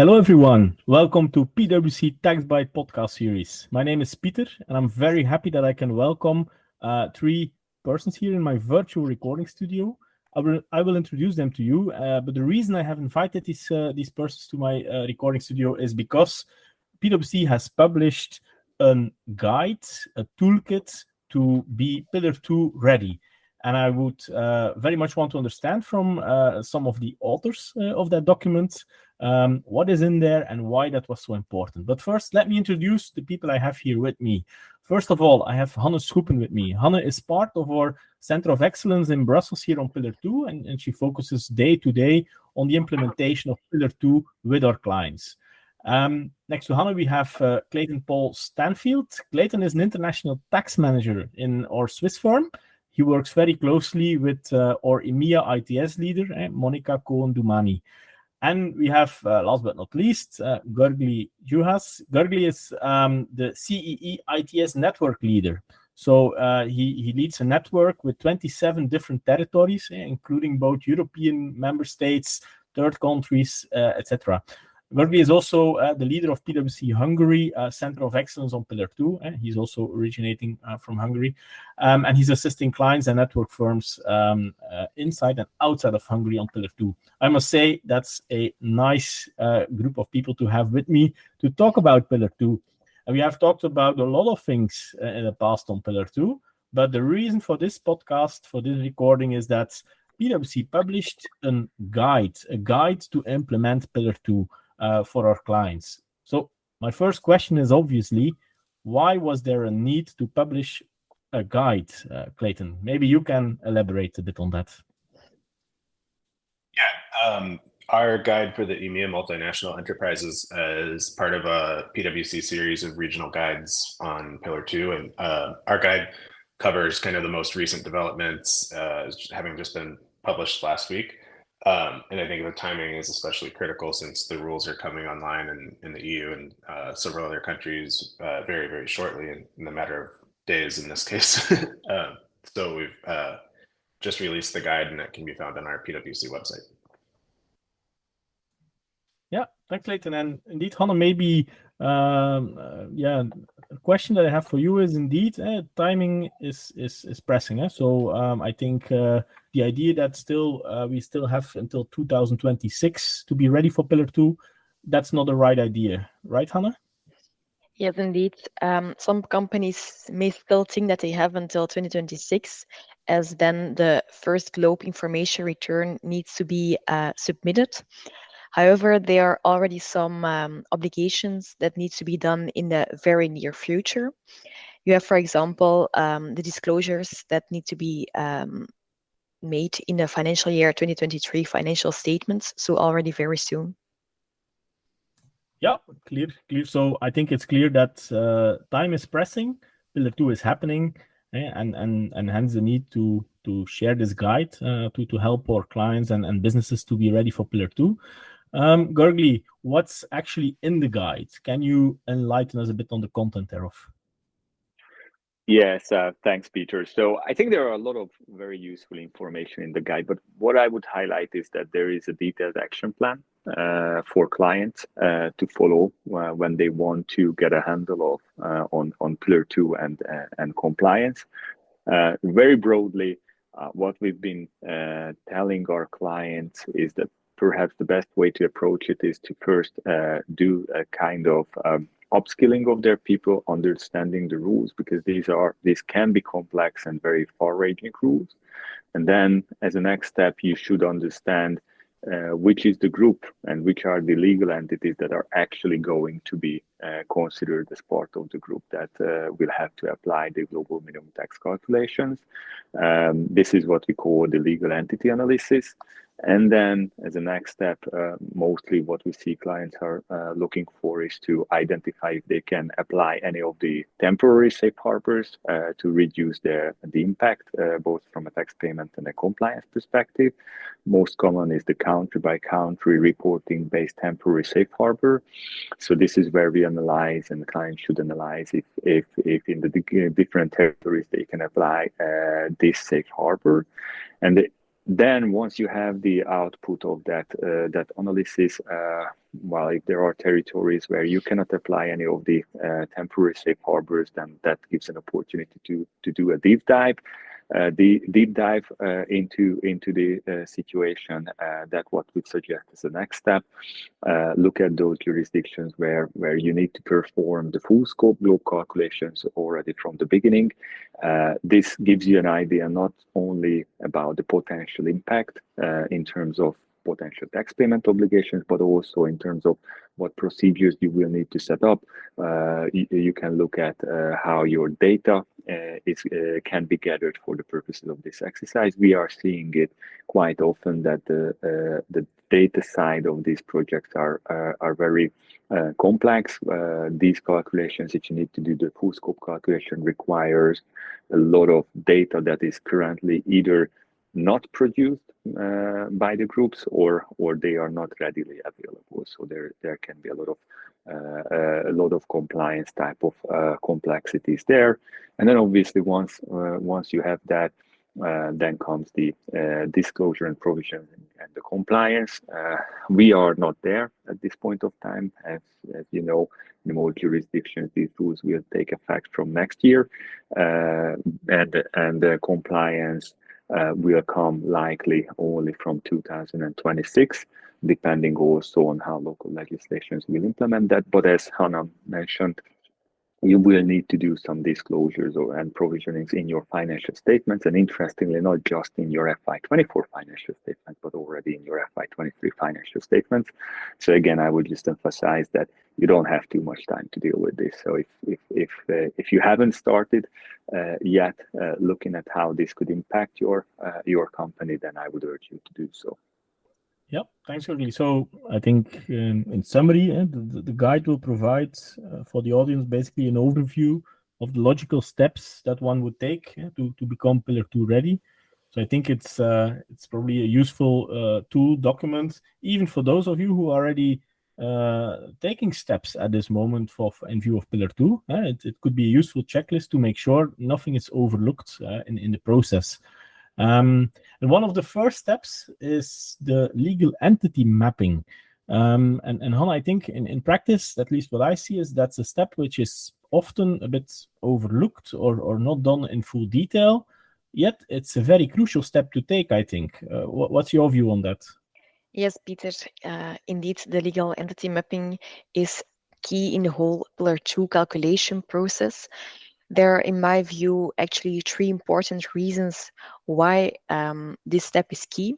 Hello, everyone. Welcome to PwC Tax Bite podcast series. My name is Peter, and I'm very happy that I can welcome three persons here in my virtual recording studio. I will introduce them to you, but the reason I have invited these persons to my recording studio is because PwC has published a guide, a toolkit to be Pillar 2 ready. And I would very much want to understand from some of the authors of that document what is in there and why that was so important. But first, let me introduce the people I have here with me. First of all, I have Hanne Schoepen with me. Hanne is part of our Center of Excellence in Brussels here on Pillar 2, and she focuses day to day on the implementation of Pillar 2 with our clients. Next to Hanne, we have Clayton Paul Stanfield. Clayton is an international tax manager in our Swiss firm. He works very closely with our EMEA ITS leader, Monica Cohen-Dumani. And we have, last but not least, Gurgly Juhas. Gurgly is the CEE ITS network leader. So he leads a network with 27 different territories, including both European member states, third countries, etc. Gurgly is also the leader of PwC Hungary Center of Excellence on Pillar 2. He's also originating from Hungary. And he's assisting clients and network firms inside and outside of Hungary on Pillar 2. I must say that's a nice group of people to have with me to talk about Pillar 2. And we have talked about a lot of things in the past on Pillar 2. But the reason for this podcast, for this recording, is that PwC published a guide to implement Pillar 2. For our clients. So my first question is obviously, why was there a need to publish a guide, Clayton? Maybe you can elaborate a bit on that. Yeah, our guide for the EMEA Multinational Enterprises is part of a PwC series of regional guides on Pillar 2, and our guide covers kind of the most recent developments, having just been published last week. And I think the timing is especially critical since the rules are coming online in the EU and several other countries very, very shortly, in a matter of days in this case. So we've just released the guide, and that can be found on our PwC website. Yeah, thanks, Clayton. And indeed, Hanne, maybe, a question that I have for you is indeed timing is pressing. So I think the idea that we still have until 2026 to be ready for Pillar 2, that's not the right idea, right, Hanne? Yes, indeed. Some companies may still think that they have until 2026, as then the first globe information return needs to be submitted. However, there are already some obligations that need to be done in the very near future. You have, for example, the disclosures that need to be made in the financial year 2023 financial statements, so already very soon. Yeah, clear. So I think it's clear that time is pressing, Pillar 2 is happening, and hence the need to share this guide to help our clients and businesses to be ready for Pillar 2. Gurgly, what's actually in the guide? Can you enlighten us a bit on the content thereof? Yes, thanks, Peter. So I think there are a lot of very useful information in the guide, but what I would highlight is that there is a detailed action plan for clients to follow when they want to get a handle of on Pillar 2 and compliance. Very broadly, what we've been telling our clients is that perhaps the best way to approach it is to first do a kind of upskilling of their people, understanding the rules, because these can be complex and very far-ranging rules. And then as a next step, you should understand which is the group and which are the legal entities that are actually going to be considered as part of the group that will have to apply the global minimum tax calculations. This is what we call the legal entity analysis. And then as a next step, mostly what we see clients are looking for is to identify if they can apply any of the temporary safe harbors to reduce the impact, both from a tax payment and a compliance perspective. Most common is the country by country reporting based temporary safe harbor. So this is where we analyze, and the client should analyze if in the different territories they can apply this safe harbor. And Then once you have the output of that analysis, if there are territories where you cannot apply any of the temporary safe harbors, then that gives an opportunity to do a deep dive. The deep dive into the situation. That what we suggest as the next step. Look at those jurisdictions where you need to perform the full scope globe calculations already from the beginning. This gives you an idea not only about the potential impact in terms of potential tax payment obligations, but also in terms of what procedures you will need to set up. You can look at how your data can be gathered for the purposes of this exercise. We are seeing it quite often that the data side of these projects are very complex. These calculations that you need to do, the full scope calculation, requires a lot of data that is currently either not produced by the groups or they are not readily available. So there can be a lot of compliance type of complexities there. And then obviously once you have that, then comes the disclosure and provision and the compliance. We are not there at this point of time. As you know, in most jurisdictions, these rules will take effect from next year, and the compliance will come likely only from 2026, depending also on how local legislations will implement that. But as Hannah mentioned, you will need to do some disclosures and provisionings in your financial statements, and interestingly, not just in your FY24 financial statement, but already in your FY23 financial statements. So again, I would just emphasize that you don't have too much time to deal with this. So if you haven't started yet looking at how this could impact your company, then I would urge you to do so. Yeah, thanks, Jordi. So I think in summary, the guide will provide for the audience basically an overview of the logical steps that one would take to become Pillar 2 ready. So I think it's probably a useful tool document, even for those of you who are already taking steps at this moment in view of Pillar 2. It could be a useful checklist to make sure nothing is overlooked in the process. And one of the first steps is the legal entity mapping. And Hannah, I think in practice, at least what I see is that's a step which is often a bit overlooked or not done in full detail. Yet it's a very crucial step to take, I think. What's your view on that? Yes, Peter, indeed, the legal entity mapping is key in the whole Pillar 2 calculation process. There are, in my view, actually three important reasons why this step is key.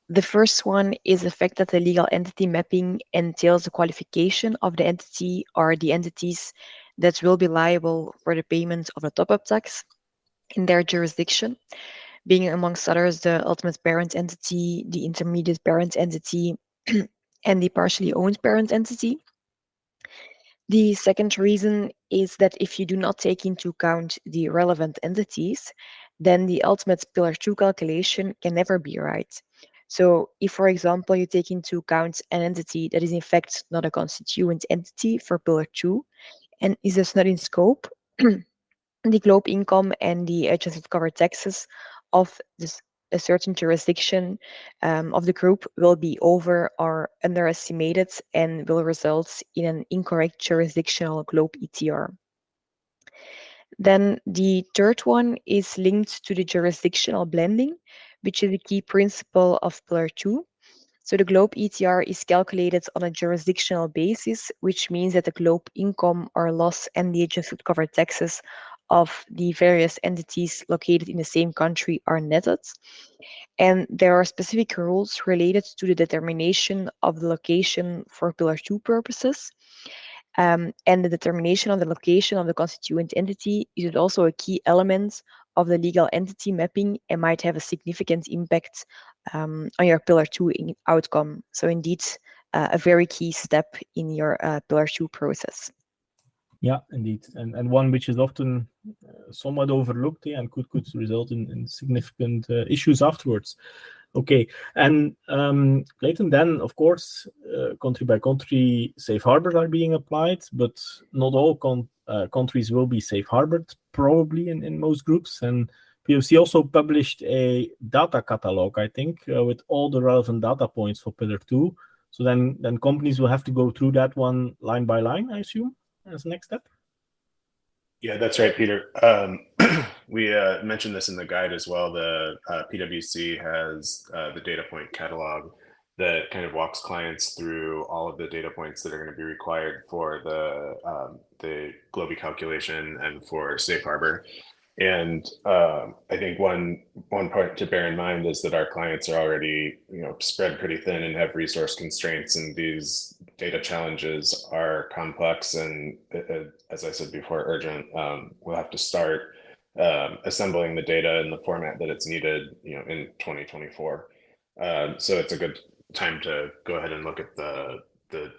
The first one is the fact that the legal entity mapping entails the qualification of the entity or the entities that will be liable for the payment of a top-up tax in their jurisdiction, being amongst others the ultimate parent entity, the intermediate parent entity, and the partially owned parent entity. The second reason is that if you do not take into account the relevant entities, then the ultimate Pillar 2 calculation can never be right. So if, for example, you take into account an entity that is in fact not a constituent entity for Pillar 2 and is thus not in scope, the globe income and the adjusted covered taxes of a certain jurisdiction of the group will be over or underestimated and will result in an incorrect jurisdictional globe ETR. Then the third one is linked to the jurisdictional blending, which is a key principle of Pillar 2. So the globe ETR is calculated on a jurisdictional basis, which means that the globe income or loss and the adjusted covered taxes of the various entities located in the same country are netted. And there are specific rules related to the determination of the location for Pillar 2 purposes. And the determination of the location of the constituent entity is also a key element of the legal entity mapping and might have a significant impact on your Pillar 2 outcome. So indeed, a very key step in your Pillar 2 process. Yeah, indeed. And one which is often somewhat overlooked and could result in significant issues afterwards. Okay, and Clayton, then, of course, country by country safe harbors are being applied, but not all countries will be safe harbored, probably in most groups. And PwC also published a data catalog, I think, with all the relevant data points for Pillar 2. So then companies will have to go through that one line by line, I assume, as the next step. Yeah, that's right, Peter. We mentioned this in the guide as well. The PwC has the data point catalog that kind of walks clients through all of the data points that are going to be required for the Globee calculation and for Safe Harbor. And I think one point to bear in mind is that our clients are already, spread pretty thin and have resource constraints, and these data challenges are complex and, as I said before, urgent. We'll have to start assembling the data in the format that it's needed, in 2024. So it's a good time to go ahead and look at the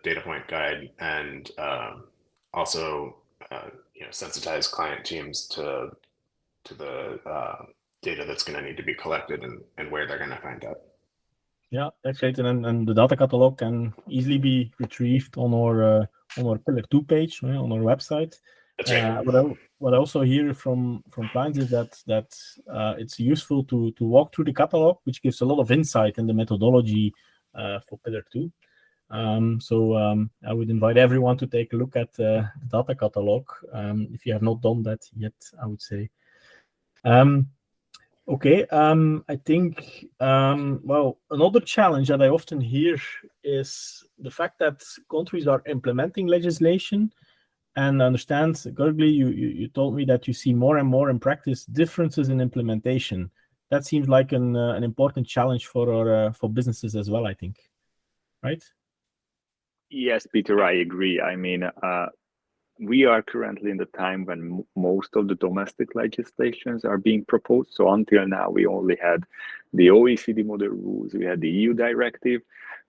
data point guide and also sensitize client teams to the data that's going to need to be collected and where they're going to find that. Yeah, that's right. And the data catalog can easily be retrieved on our Pillar 2 page, on our website. That's right. What I also hear from clients is that it's useful to walk through the catalog, which gives a lot of insight in the methodology for Pillar 2. So I would invite everyone to take a look at the data catalog if you have not done that yet, I would say. Okay, I think, another challenge that I often hear is the fact that countries are implementing legislation. And I understand, Gergely, you told me that you see more and more in practice differences in implementation. That seems like an important challenge for businesses as well, I think, right? Yes, Peter, I agree. I mean, we are currently in the time when most of the domestic legislations are being proposed. So until now, we only had the OECD model rules, we had the EU directive,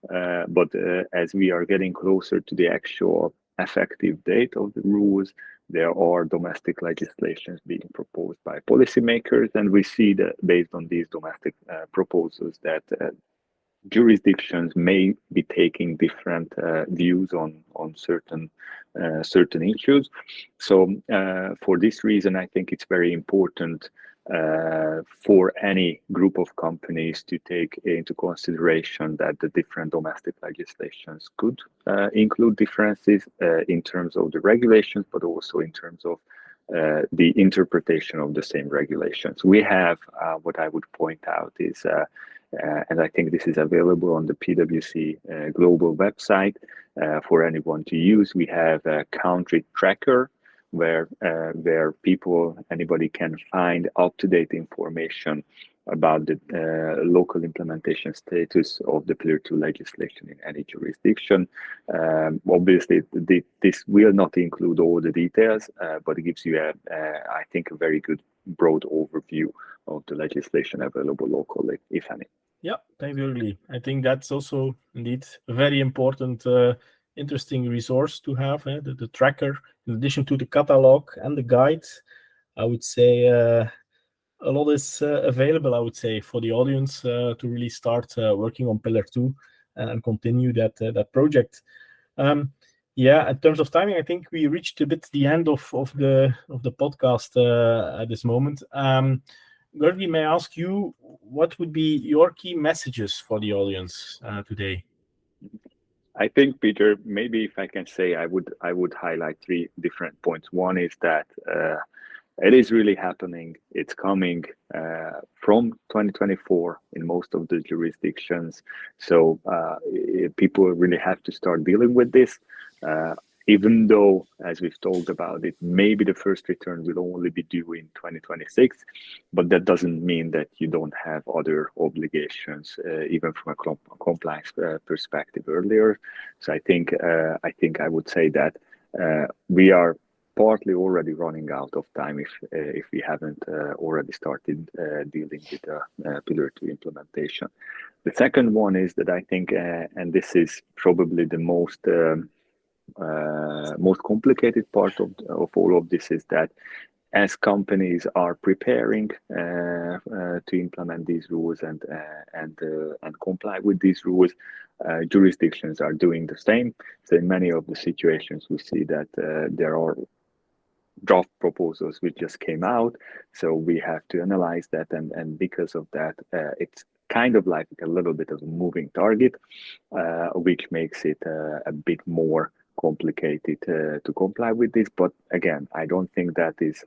but as we are getting closer to the actual effective date of the rules, there are domestic legislations being proposed by policymakers, and we see that based on these domestic proposals that jurisdictions may be taking different views on certain issues. So for this reason, I think it's very important for any group of companies to take into consideration that the different domestic legislations could include differences in terms of the regulations, but also in terms of the interpretation of the same regulations. We have what I would point out is and I think this is available on the PwC global website for anyone to use. We have a country tracker where anybody can find up-to-date information about the local implementation status of the Pillar 2 legislation in any jurisdiction. Obviously, this will not include all the details, but it gives you, I think, a very good broad overview of the legislation available locally, if any. Yeah, thanks, Gergely. I think that's also indeed a very important, interesting resource to have, the tracker, in addition to the catalog and the guide. I would say a lot is available, I would say, for the audience to really start working on Pillar 2 and continue that project. Yeah, in terms of timing, I think we reached a bit the end of the podcast at this moment. Gergely, may I ask you, what would be your key messages for the audience today? I think, Peter, maybe if I can say, I would highlight 3 different points. One is that it is really happening. It's coming from 2024 in most of the jurisdictions. So people really have to start dealing with this. Even though, as we've talked about it, maybe the first return will only be due in 2026, but that doesn't mean that you don't have other obligations, even from a compliance perspective earlier. So I think I would say that we are partly already running out of time if we haven't already started dealing with the Pillar 2 implementation. The second one is that I think, and this is probably the most complicated part of all of this, is that as companies are preparing to implement these rules and comply with these rules, jurisdictions are doing the same. So in many of the situations, we see that there are draft proposals which just came out. So we have to analyze that, and because of that, it's kind of like a little bit of a moving target, which makes it a bit more complicated to comply with this. But again, I don't think that is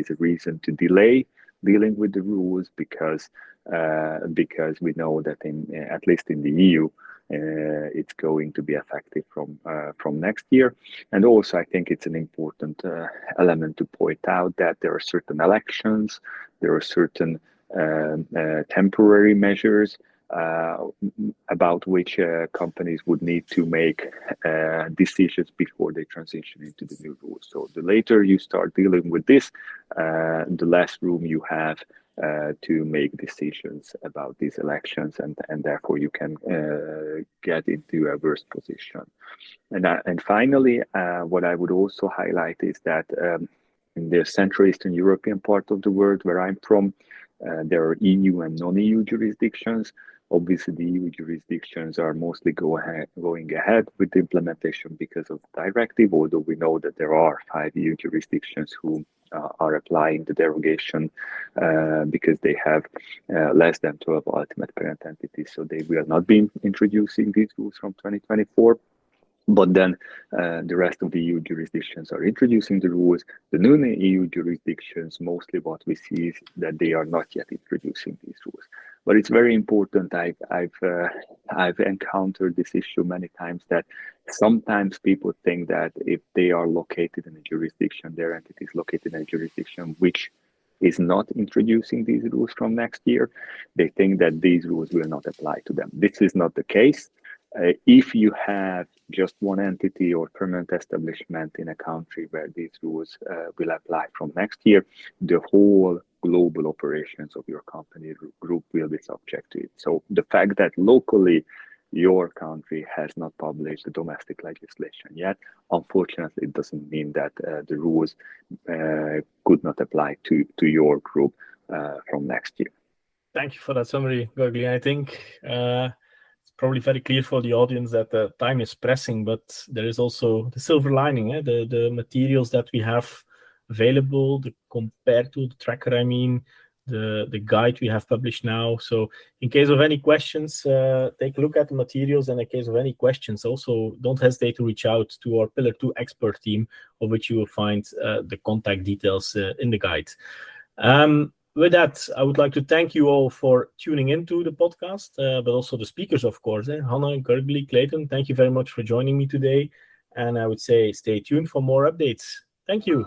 a reason to delay dealing with the rules, because we know that at least in the EU, it's going to be effective from next year. And also, I think it's an important element to point out that there are certain elections, there are certain temporary measures about which companies would need to make decisions before they transition into the new rules. So the later you start dealing with this, the less room you have to make decisions about these elections, and therefore you can get into a worse position. And finally, what I would also highlight is that in the Central Eastern European part of the world where I'm from, there are EU and non-EU jurisdictions. Obviously, the EU jurisdictions are mostly going ahead with the implementation because of the directive, although we know that there are 5 EU jurisdictions who are applying the derogation because they have less than 12 ultimate parent entities. So they will not be introducing these rules from 2024. But then the rest of the EU jurisdictions are introducing the rules. The non-EU jurisdictions, mostly what we see is that they are not yet introducing these rules. But it's very important. I've encountered this issue many times, that sometimes people think that if they are located in a jurisdiction, their entity is located in a jurisdiction which is not introducing these rules from next year, they think that these rules will not apply to them. This is not the case. If you have just one entity or permanent establishment in a country where these rules will apply from next year, the whole global operations of your company group will be subject to it. So the fact that locally your country has not published the domestic legislation yet, unfortunately, it doesn't mean that the rules could not apply to your group from next year. Thank you for that summary, Gorgli. I think it's probably very clear for the audience that the time is pressing, but there is also the silver lining, the materials that we have available, compared to the tracker, the guide we have published now. So in case of any questions, take a look at the materials, and in case of any questions, also don't hesitate to reach out to our Pillar 2 expert team, of which you will find the contact details in the guide. With that, I would like to thank you all for tuning into the podcast, but also the speakers, of course, Hannah, Gorgli, Clayton. Thank you very much for joining me today, and I would say stay tuned for more updates. Thank you.